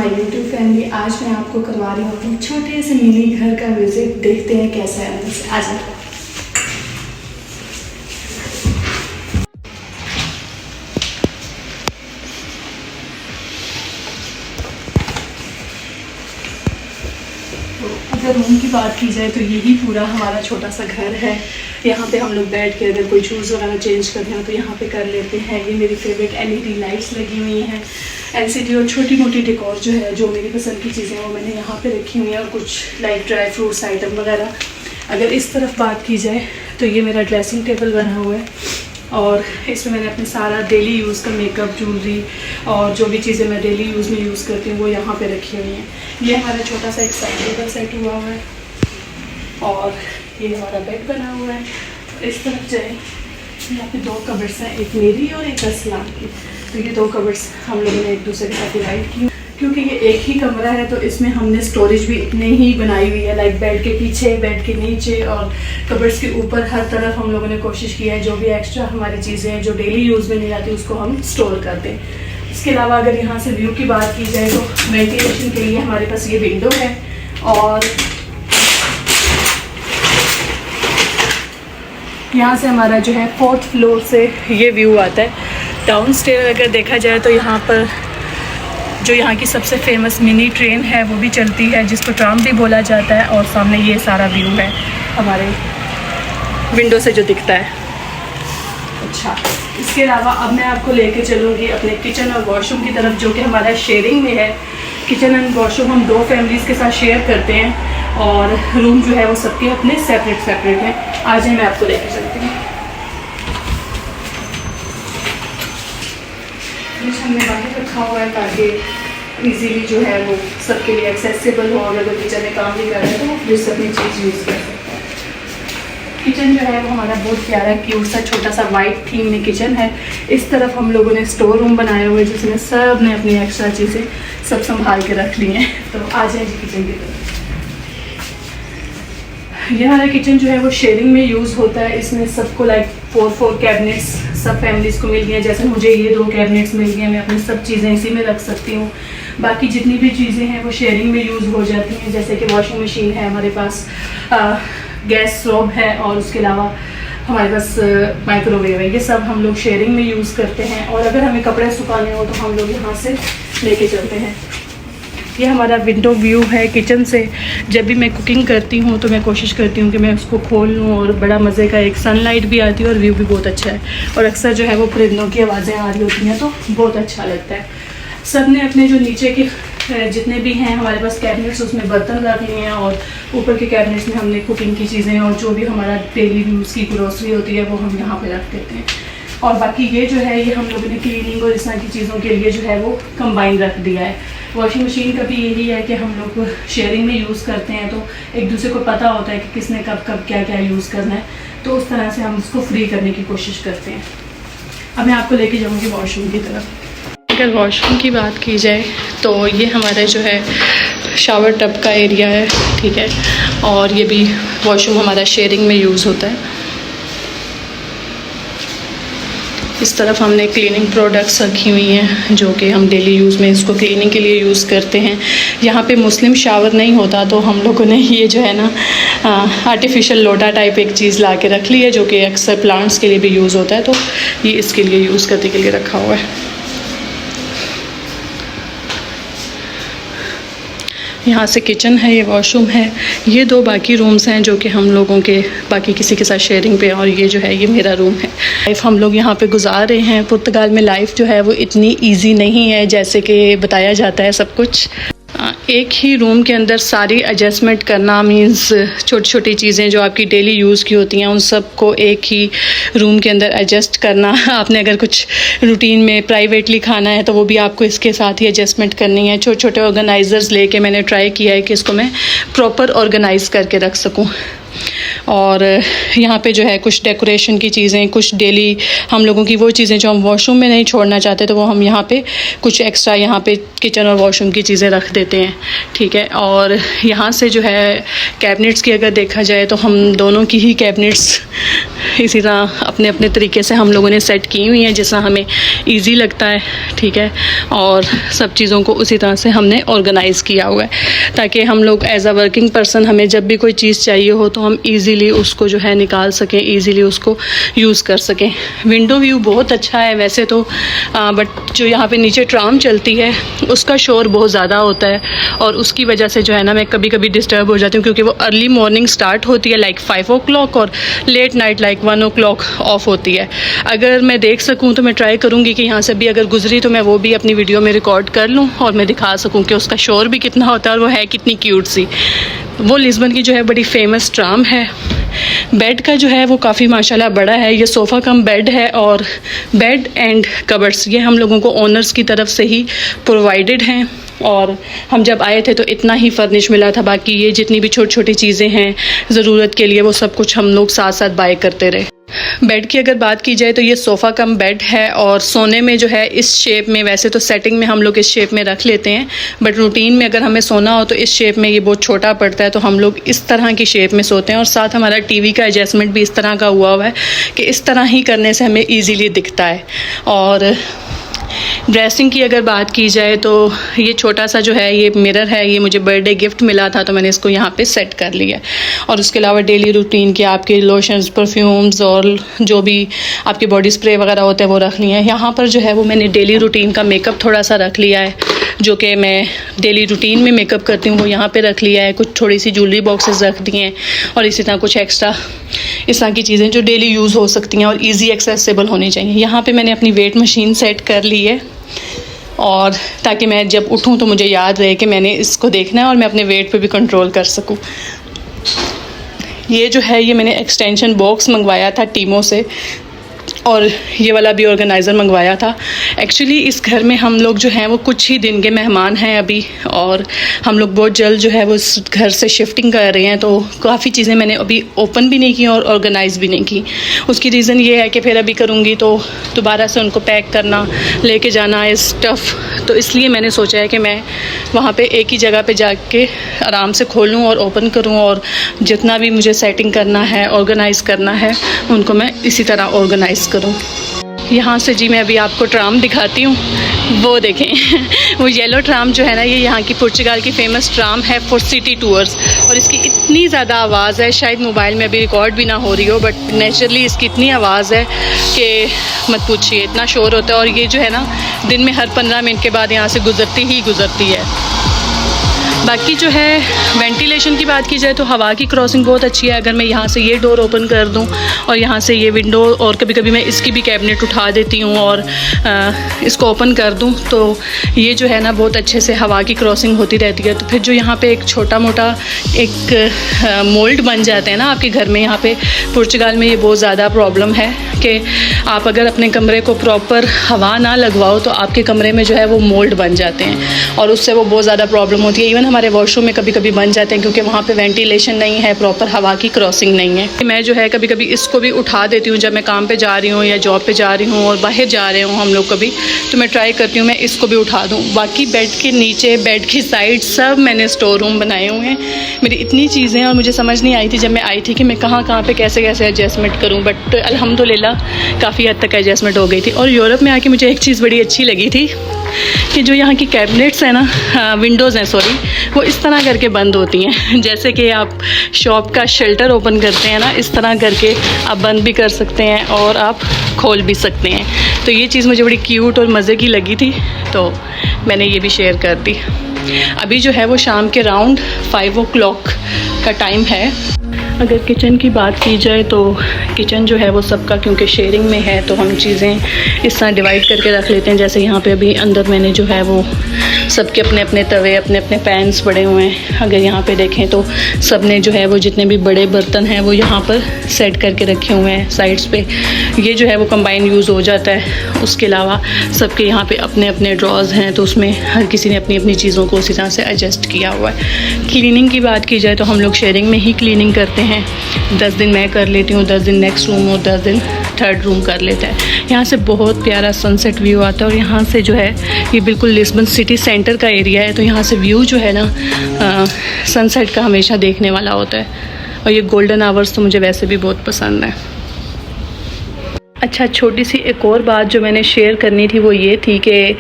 My YouTube family. आज मैं आपको करवा रही हूँ अपने छोटे से मिनी घर का विजिट। देखते हैं कैसा है अंदर से। आ जाए। तो अगर रूम की बात की जाए तो यही पूरा हमारा छोटा सा घर है। यहाँ पे हम लोग बैठ के अगर कोई शूज़ वगैरह चेंज करते हैं तो यहाँ पे कर लेते हैं। ये मेरी फेवरेट LED लाइट्स लगी हुई हैं। LCD और छोटी मोटी डेकोर जो है, जो मेरी पसंद की चीज़ें वो मैंने यहाँ पे रखी हुई हैं, और कुछ लाइक ड्राई फ्रूट्स आइटम वगैरह। अगर इस तरफ बात की जाए तो ये मेरा ड्रेसिंग टेबल बना हुआ है, और इसमें मैंने अपने सारा डेली यूज़ का मेकअप, ज्वेलरी और जो भी चीज़ें मैं डेली यूज़ में यूज़ करती हूँ वो यहाँ पे रखी हुई हैं। ये हमारा छोटा सा एक साइड टेबल सेट हुआ हुआ है, और ये हमारा बेड बना हुआ है। इस तरफ जाए, यहाँ पे 2 कबर्ड्स हैं, एक मेरी और एक असलाम की। तो ये 2 कबर्ड्स हम लोगों ने एक दूसरे के साथ डिवाइड की, क्योंकि ये एक ही कमरा है तो इसमें हमने स्टोरेज भी इतने ही बनाई हुई है। लाइक बेड के पीछे, बेड के नीचे और कबर्ड्स के ऊपर, हर तरफ हम लोगों ने कोशिश की है जो भी एक्स्ट्रा हमारी चीज़ें हैं जो डेली यूज़ में नहीं आती उसको हम स्टोर कर दें। इसके अलावा अगर यहाँ से व्यू की बात की जाए तो वेंटिलेशन के लिए हमारे पास ये विंडो है, और यहाँ से हमारा जो है 4th फ्लोर से ये व्यू आता है। डाउन स्टेयर अगर देखा जाए तो यहाँ पर जो यहाँ की सबसे फेमस मिनी ट्रेन है वो भी चलती है, जिसको ट्राम भी बोला जाता है, और सामने ये सारा व्यू है हमारे विंडो से जो दिखता है। अच्छा, इसके अलावा अब मैं आपको लेके चलूँगी अपने किचन और वॉशरूम की तरफ, जो कि हमारा शेयरिंग में है। किचन एंड वॉशरूम हम 2 फैमिलीज़ के साथ शेयर करते हैं, और रूम जो है वो सबके अपने सेपरेट हैं। आज मैं आपको लेके चलती हूँ। हमने बाहर रखा हुआ है ताकि इजीली जो है वो सबके लिए एक्सेसिबल हो, और अगर किचन में काम भी कर रहे हैं तो वो फ्रिज से अपनी चीज़ यूज़ कर सकते हैं। किचन जो है वो हमारा बहुत प्यारा क्यूट सा छोटा सा वाइट थीम में किचन है। इस तरफ हम लोगों ने स्टोर रूम बनाया हुआ है, जिसमें सब ने अपनी एक्स्ट्रा चीज़ें सब संभाल के रख ली हैं। तो आ जाए जी किचन की तरफ। ये हमारा किचन जो है वो शेयरिंग में यूज़ होता है। इसमें सबको लाइक 4 कैबिनेट्स सब फैमिलीज़ को मिल गई हैं। जैसे मुझे ये 2 कैबिनेट्स मिल गए हैं, मैं अपनी सब चीज़ें इसी में रख सकती हूँ। बाकी जितनी भी चीज़ें हैं वो शेयरिंग में यूज़ हो जाती हैं। जैसे कि वॉशिंग मशीन है हमारे पास, गैस स्टोव है, और उसके अलावा हमारे पास माइक्रोवेव है। ये सब हम लोग शेयरिंग में यूज़ करते हैं, और अगर हमें कपड़े सुखाने हो तो हम लोग यहाँ से लेके चलते हैं। ये हमारा विंडो व्यू है किचन से। जब भी मैं कुकिंग करती हूँ तो मैं कोशिश करती हूँ कि मैं उसको खोल लूँ, और बड़ा मज़े का एक सनलाइट भी आती है और व्यू भी बहुत अच्छा है। और अक्सर जो है वो परिंदों की आवाज़ें आ रही होती हैं तो बहुत अच्छा लगता है। सब ने अपने जो नीचे के जितने भी हैं हमारे पास कैबिनेट्स, उसमें बर्तन रख लिए हैं, और ऊपर के कैबिनेट्स में हमने कुकिंग की चीज़ें और जो भी हमारा डेली यूज़ की ग्रोसरी होती है वो हम यहाँ पर रख देते हैं। और बाकी ये जो है ये हम लोगों ने क्लीनिंग और इस तरह की चीज़ों के लिए जो है वो कंबाइन रख दिया है। वॉशिंग मशीन का भी यही है कि हम लोग शेयरिंग में यूज़ करते हैं, तो एक दूसरे को पता होता है कि किसने कब क्या क्या यूज़ करना है, तो उस तरह से हम उसको फ्री करने की कोशिश करते हैं। अब मैं आपको लेके जाऊँगी वॉशरूम की तरफ। अगर वॉशरूम की बात की जाए तो ये हमारा जो है शावर टब का एरिया है, ठीक है, और ये भी वॉशरूम हमारा शेयरिंग में यूज़ होता है। इस तरफ हमने क्लीनिंग प्रोडक्ट्स रखी हुई हैं जो कि हम डेली यूज़ में इसको क्लीनिंग के लिए यूज़ करते हैं। यहाँ पे मुस्लिम शावर नहीं होता तो हम लोगों ने ये जो है ना आर्टिफिशियल लोटा टाइप एक चीज़ ला के रख ली है, जो कि अक्सर प्लांट्स के लिए भी यूज़ होता है, तो ये इसके लिए यूज़ करने के लिए रखा हुआ है। यहाँ से किचन है, ये वॉशरूम है, ये 2 बाकी रूम्स हैं जो कि हम लोगों के बाकी किसी के साथ शेयरिंग पे, और ये जो है ये मेरा रूम है। लाइफ हम लोग यहाँ पे गुजार रहे हैं। पुर्तगाल में लाइफ जो है वो इतनी इजी नहीं है जैसे कि बताया जाता है सब कुछ। एक ही रूम के अंदर सारी एडजस्टमेंट करना मींस छोटी छोटी चीज़ें जो आपकी डेली यूज़ की होती हैं उन सब को एक ही रूम के अंदर एडजस्ट करना। आपने अगर कुछ रूटीन में प्राइवेटली खाना है तो वो भी आपको इसके साथ ही एडजस्टमेंट करनी है। छोटे छोटे ऑर्गेनाइज़र्स लेके मैंने ट्राई किया है कि इसको मैं प्रॉपर ऑर्गेनाइज़ करके रख सकूँ। और यहाँ पे जो है कुछ डेकोरेशन की चीज़ें, कुछ डेली हम लोगों की वो चीज़ें जो हम वॉशरूम में नहीं छोड़ना चाहते तो वो हम यहाँ पे कुछ एक्स्ट्रा यहाँ पे किचन और वॉशरूम की चीज़ें रख देते हैं, ठीक है। और यहाँ से जो है कैबिनेट्स की अगर देखा जाए तो हम दोनों की ही कैबिनेट्स इसी तरह अपने अपने तरीके से हम लोगों ने सेट की हुई हैं जिससे हमें ईजी लगता है, ठीक है। और सब चीज़ों को उसी तरह से हमने ऑर्गेनाइज़ किया हुआ है ताकि हम लोग एज अ वर्किंग पर्सन हमें जब भी कोई चीज़ चाहिए हो तो हम ईज़िली उसको जो है निकाल सकें, ईज़िली उसको यूज़ कर सकें। विंडो व्यू बहुत अच्छा है वैसे तो, बट जो यहाँ पे नीचे ट्राम चलती है उसका शोर बहुत ज़्यादा होता है और उसकी वजह से जो है ना मैं कभी कभी डिस्टर्ब हो जाती हूँ क्योंकि वो अर्ली मॉर्निंग स्टार्ट होती है लाइक 5 o'clock और late night like 1 o'clock of होती है। अगर मैं देख सकूँ तो मैं ट्राई करूँगी कि यहाँ से भी अगर गुजरी तो मैं वो भी अपनी वीडियो में रिकॉर्ड कर लूँ और मैं दिखा सकूँ कि उसका शोर भी कितना होता है और वो है कितनी क्यूट सी। वो लिस्बन की जो है बड़ी फेमस ट्राम है। बेड का जो है वो काफ़ी माशाल्लाह बड़ा है, ये सोफ़ा कम बेड है और बेड एंड कबर्ड्स ये हम लोगों को ओनर्स की तरफ से ही प्रोवाइडेड हैं और हम जब आए थे तो इतना ही फर्निश मिला था, बाकी ये जितनी भी छोटी छोटी चीज़ें हैं ज़रूरत के लिए वो सब कुछ हम लोग साथ साथ बाय करते रहे। बेड की अगर बात की जाए तो ये सोफ़ा कम बेड है और सोने में जो है इस शेप में, वैसे तो सेटिंग में हम लोग इस शेप में रख लेते हैं बट रूटीन में अगर हमें सोना हो तो इस शेप में ये बहुत छोटा पड़ता है तो हम लोग इस तरह की शेप में सोते हैं और साथ हमारा टीवी का एडजस्टमेंट भी इस तरह का हुआ है कि इस तरह ही करने से हमें ईजीली दिखता है। और ड्रेसिंग की अगर बात की जाए तो ये छोटा सा जो है ये मिरर है, ये मुझे बर्थडे गिफ्ट मिला था तो मैंने इसको यहाँ पे सेट कर लिया। और उसके अलावा डेली रूटीन के आपके लोशंस, परफ्यूम्स और जो भी आपके बॉडी स्प्रे वगैरह होते हैं वो रख लिए हैं। यहाँ पर जो है वो मैंने डेली रूटीन का मेकअप थोड़ा सा रख लिया है जो कि मैं डेली रूटीन में मेकअप करती हूँ, वो यहाँ पे रख लिया है। कुछ थोड़ी सी ज्वेलरी बॉक्सेस रख दिए हैं और इसी तरह कुछ एक्स्ट्रा इस तरह की चीज़ें जो डेली यूज़ हो सकती हैं और इजी एक्सेसिबल होनी चाहिए। यहाँ पे मैंने अपनी वेट मशीन सेट कर ली है और ताकि मैं जब उठूँ तो मुझे याद रहे कि मैंने इसको देखना है और मैं अपने वेट पे भी कंट्रोल कर सकूँ। ये जो है ये मैंने एक्सटेंशन बॉक्स मंगवाया था टीमो से और ये वाला भी ऑर्गेनाइज़र मंगवाया था। एक्चुअली इस घर में हम लोग जो हैं वो कुछ ही दिन के मेहमान हैं अभी और हम लोग बहुत जल्द जो है वो इस घर से शिफ्टिंग कर रहे हैं तो काफ़ी चीज़ें मैंने अभी ओपन भी नहीं की और ऑर्गेनाइज़ भी नहीं की। उसकी रीज़न ये है कि फिर अभी करूँगी तो दोबारा से उनको पैक करना, लेके जाना इस टफ़, तो इसलिए मैंने सोचा है कि मैं वहाँ पे एक ही जगह पे जाके आराम से खोलूँ और ओपन करूँ और जितना भी मुझे सेटिंग करना है, ऑर्गेनाइज़ करना है उनको मैं इसी तरह ऑर्गेनाइज़ करूँ। यहाँ से जी मैं अभी आपको ट्राम दिखाती हूँ, वो देखें वो येलो ट्राम जो है ना ये यहाँ की पुर्तगाल की फ़ेमस ट्राम है फॉर सिटी टूर्स और इसकी इतनी ज़्यादा आवाज़ है, शायद मोबाइल में अभी रिकॉर्ड भी ना हो रही हो बट नेचुरली इसकी इतनी आवाज़ है कि मत पूछिए, इतना शोर होता है। और ये जो है ना दिन में हर 15 मिनट के बाद यहाँ से गुज़रती ही गुज़रती है। बाकी जो है वेंटिलेशन की बात की जाए तो हवा की क्रॉसिंग बहुत अच्छी है। अगर मैं यहाँ से ये डोर ओपन कर दूँ और यहाँ से ये विंडो और कभी कभी मैं इसकी भी कैबिनेट उठा देती हूँ और इसको ओपन कर दूँ तो ये जो है ना बहुत अच्छे से हवा की क्रॉसिंग होती रहती है। तो फिर जो यहाँ पे एक छोटा मोटा एक मोल्ड बन जाते हैं ना आपके घर में, यहाँ पे पुर्तगाल में ये बहुत ज़्यादा प्रॉब्लम है कि आप अगर अपने कमरे को प्रॉपर हवा ना लगवाओ तो आपके कमरे में जो है वो मोल्ड बन जाते हैं और उससे वो बहुत ज़्यादा प्रॉब्लम होती है। इवन हमारे वॉशरूम में कभी कभी बन जाते हैं क्योंकि वहाँ पे वेंटिलेशन नहीं है, प्रॉपर हवा की क्रॉसिंग नहीं है। मैं जो है कभी कभी इसको भी उठा देती हूँ जब मैं काम पे जा रही हूँ या जॉब पे जा रही हूँ और बाहर जा रहे हूँ हम लोग कभी, तो मैं ट्राई करती हूँ मैं इसको भी उठा दूँ। बाकी बेड के नीचे, बेड की साइड सब मैंने स्टोर रूम बनाए हुए हैं। मेरी इतनी चीज़ें और मुझे समझ नहीं आई थी जब मैं आई थी कि मैं कहाँ पे कैसे कैसे एडजस्टमेंट करूँ, बट अल्हम्दुलिल्लाह काफ़ी हद तक एडजस्टमेंट हो गई थी। और यूरोप में आके मुझे एक चीज़ बड़ी अच्छी लगी थी कि जो यहाँ की कैबिनेट्स हैं ना, विंडोज़ हैं सॉरी, वो इस तरह करके बंद होती हैं। जैसे कि आप शॉप का शेल्टर ओपन करते हैं ना, इस तरह करके आप बंद भी कर सकते हैं और आप खोल भी सकते हैं। तो ये चीज़ मुझे बड़ी क्यूट और मज़े की लगी थी तो मैंने ये भी शेयर कर दी। अभी जो है वो शाम के राउंड 5 o'clock का टाइम है। अगर किचन की बात की जाए तो किचन जो है वो सबका क्योंकि शेयरिंग में है तो हम चीज़ें इस तरह डिवाइड करके रख लेते हैं। जैसे यहाँ पे अभी अंदर मैंने जो है वो सबके अपने अपने तवे, अपने अपने पैन्स पड़े हुए हैं। अगर यहाँ पे देखें तो सब ने जो है वो जितने भी बड़े बर्तन हैं वो यहाँ पर सेट करके रखे हुए हैं साइड्स पे। ये जो है वो कंबाइन यूज़ हो जाता है। उसके अलावा सबके यहाँ पे अपने अपने ड्रॉज़ हैं तो उसमें हर किसी ने अपनी अपनी चीज़ों को उसी तरह से एडजस्ट किया हुआ है। क्लीनिंग की बात की जाए तो हम लोग शेयरिंग में ही क्लीनिंग करते हैं। हैं, 10 दिन मैं कर लेती हूँ, 10 दिन नेक्स्ट रूम और 10 दिन थर्ड रूम कर लेता है। यहाँ से बहुत प्यारा सनसेट व्यू आता है और यहाँ से जो है ये बिल्कुल लिस्बन सिटी सेंटर का एरिया है, तो यहाँ से व्यू जो है ना सनसेट का हमेशा देखने वाला होता है। और ये गोल्डन आवर्स तो मुझे वैसे भी बहुत पसंद है। अच्छा, छोटी सी एक और बात जो मैंने शेयर करनी थी वो ये थी कि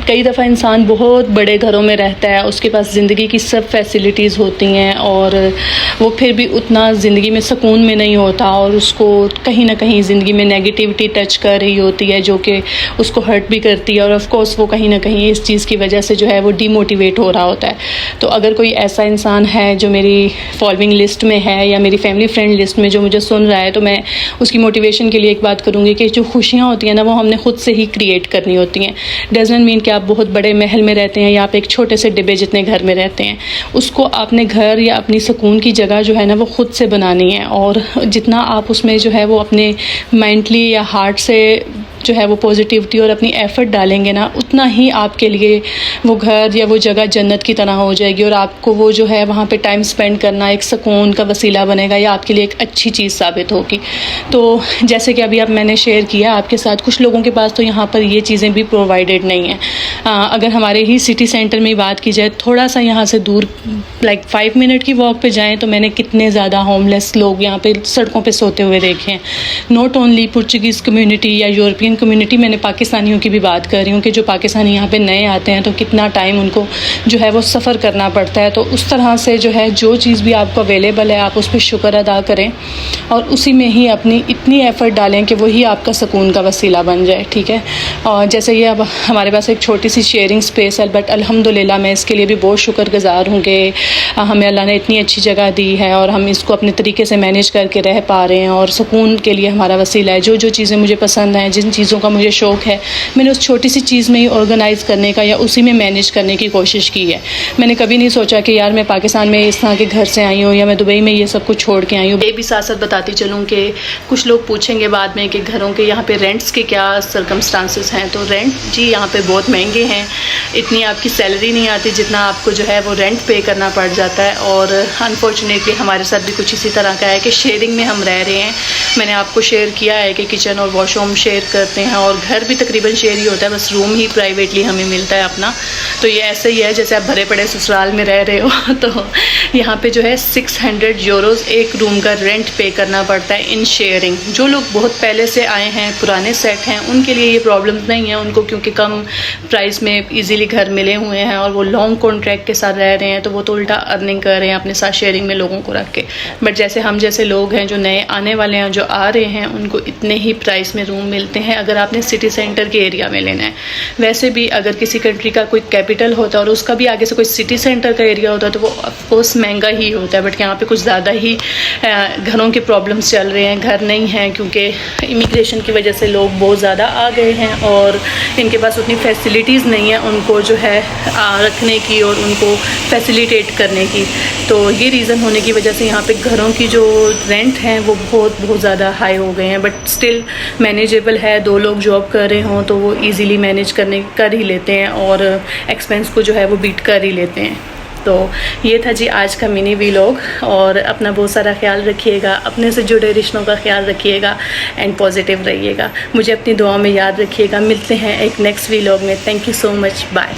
कई दफ़ा इंसान बहुत बड़े घरों में रहता है, उसके पास ज़िंदगी की सब फैसिलिटीज़ होती हैं और वो फिर भी उतना ज़िंदगी में सुकून में नहीं होता और उसको कहीं ना कहीं ज़िंदगी में नेगेटिविटी टच कर रही होती है जो कि उसको हर्ट भी करती है और ऑफ कोर्स वो कहीं ना कहीं इस चीज़ की वजह से जो है वो डीमोटिवेट हो रहा होता है। तो अगर कोई ऐसा इंसान है जो मेरी फॉलोइंग लिस्ट में है या मेरी फैमिली फ्रेंड लिस्ट में जो मुझे सुन रहा है, तो मैं उसकी मोटिवेशन के लिए एक बात करूँगी कि जो खुशियाँ होती हैं ना वो हमने खुद से ही क्रिएट करनी होती हैं। डजंट मीन कि आप बहुत बड़े महल में रहते हैं या आप एक छोटे से डिब्बे जितने घर में रहते हैं, उसको अपने घर या अपनी सुकून की जगह जो है ना वो खुद से बनानी है। और जितना आप उसमें जो है वो अपने मेंटली या हार्ट से जो है वो पॉजिटिविटी और अपनी एफ़र्ट डालेंगे ना, उतना ही आपके लिए वो घर या वो जगह जन्नत की तरह हो जाएगी और आपको वो जो है वहाँ पे टाइम स्पेंड करना एक सुकून का वसीला बनेगा या आपके लिए एक अच्छी चीज़ साबित होगी। तो जैसे कि अभी अब मैंने शेयर किया आपके साथ, कुछ लोगों के पास तो यहाँ पर ये चीज़ें भी प्रोवाइडेड नहीं हैं। अगर हमारे ही सिटी सेंटर में बात की जाए, थोड़ा सा यहाँ से दूर लाइक 5 मिनट की वॉक पे जाएँ तो मैंने कितने ज़्यादा होमलेस लोग यहाँ पे सड़कों पे सोते हुए देखे हैं। नॉट ओनली पुर्तगीज़ कम्युनिटी या यूरोपियन कम्युनिटी, मैंने पाकिस्तानियों की भी बात कर रही हूँ कि जो पाकिस्तानी यहाँ पे नए आते हैं तो कितना टाइम उनको जो है वो सफ़र करना पड़ता है। तो उस तरह से जो है जो चीज़ भी आपको अवेलेबल है आप उस पर शुक्र अदा करें और उसी में ही अपनी इतनी एफ़र्ट डालें कि वही आपका सुकून का वसीला बन जाए। ठीक है, और जैसे ये अब हमारे पास एक छोटी सी शेयरिंग स्पेस है, बट अल्हम्दुलिल्लाह मैं इसके लिए भी बहुत शुक्रगुज़ार हूँ कि हमें अल्लाह ने इतनी अच्छी जगह दी है और हम इसको अपने तरीके से मैनेज करके रह पा रहे हैं और सुकून के लिए हमारा वसीला है। जो जो चीज़ें मुझे पसंद हैं, जिन चीज़ों का मुझे शौक़ है, मैंने उस छोटी सी चीज़ में ही ऑर्गेनाइज़ करने का या उसी में मैनेज करने की कोशिश की है। मैंने कभी नहीं सोचा कि यार मैं पाकिस्तान में इस तरह के घर से आई हूँ या मैं दुबई में ये सब कुछ छोड़ के आई हूँ। ये भी साथ साथ बताती चलूँ कि कुछ लोग पूछेंगे बाद में कि घरों के यहाँ पे रेंट्स के क्या सर्कमस्टांसेस हैं। तो रेंट जी यहाँ पे बहुत महंगे हैं, इतनी आपकी सैलरी नहीं आती जितना आपको जो है वो रेंट पे करना पड़ जाता है। और अनफॉर्चुनेटली हमारे साथ भी कुछ इसी तरह का है कि शेयरिंग में हम रह रहे हैं। मैंने आपको शेयर किया है कि किचन और वॉशरूम शेयर करते हैं और घर भी तकरीबन शेयर ही होता है, बस रूम ही प्राइवेटली हमें मिलता है अपना। तो ये ऐसे ही है जैसे आप भरे पड़े ससुराल में रह रहे हो। तो यहाँ पे जो है 600 यूरोज़ एक रूम का रेंट पे करना पड़ता है इन शेयरिंग। जो लोग बहुत पहले से आए हैं, पुराने सेट हैं, उनके लिए ये प्रॉब्लम नहीं है, उनको क्योंकि कम प्राइस में इजीली घर मिले हुए हैं और वो लॉन्ग कॉन्ट्रैक्ट के साथ रह रहे हैं, तो वो तो उल्टा अर्निंग कर रहे हैं अपने साथ शेयरिंग में लोगों को रख के। बट जैसे हम जैसे लोग हैं जो नए आने वाले हैं, जो आ रहे हैं, उनको इतने ही प्राइस में रूम मिलते हैं अगर आपने सिटी सेंटर के एरिया में लेना है। वैसे भी अगर किसी कंट्री का कोई कैपिटल होता है और उसका भी आगे से कोई सिटी सेंटर का एरिया होता है तो वो ऑफकोर्स महंगा ही होता है। बट यहाँ पे कुछ ज़्यादा ही घरों के प्रॉब्लम्स चल रहे हैं, घर नहीं हैं क्योंकि इमिग्रेशन की वजह से लोग बहुत ज़्यादा आ गए हैं और इनके पास उतनी फैसिलिटीज़ नहीं है उनको जो है रखने की और उनको फैसिलिटेट करने की। तो ये रीज़न होने की वजह से यहाँ पे घरों की जो रेंट हैं वो बहुत ज़्यादा हाई हो गए हैं। बट स्टिल मैनेजेबल है, 2 लोग जॉब कर रहे हों तो वो इजीली मैनेज कर ही लेते हैं और एक्सपेंस को जो है वो बीट कर ही लेते हैं। तो ये था जी आज का मिनी व्लॉग। और अपना बहुत सारा ख्याल रखिएगा, अपने से जुड़े रिश्तों का ख्याल रखिएगा एंड पॉजिटिव रहिएगा। मुझे अपनी दुआ में याद रखिएगा। मिलते हैं एक नेक्स्ट व्लॉग में। Thank you so much, bye.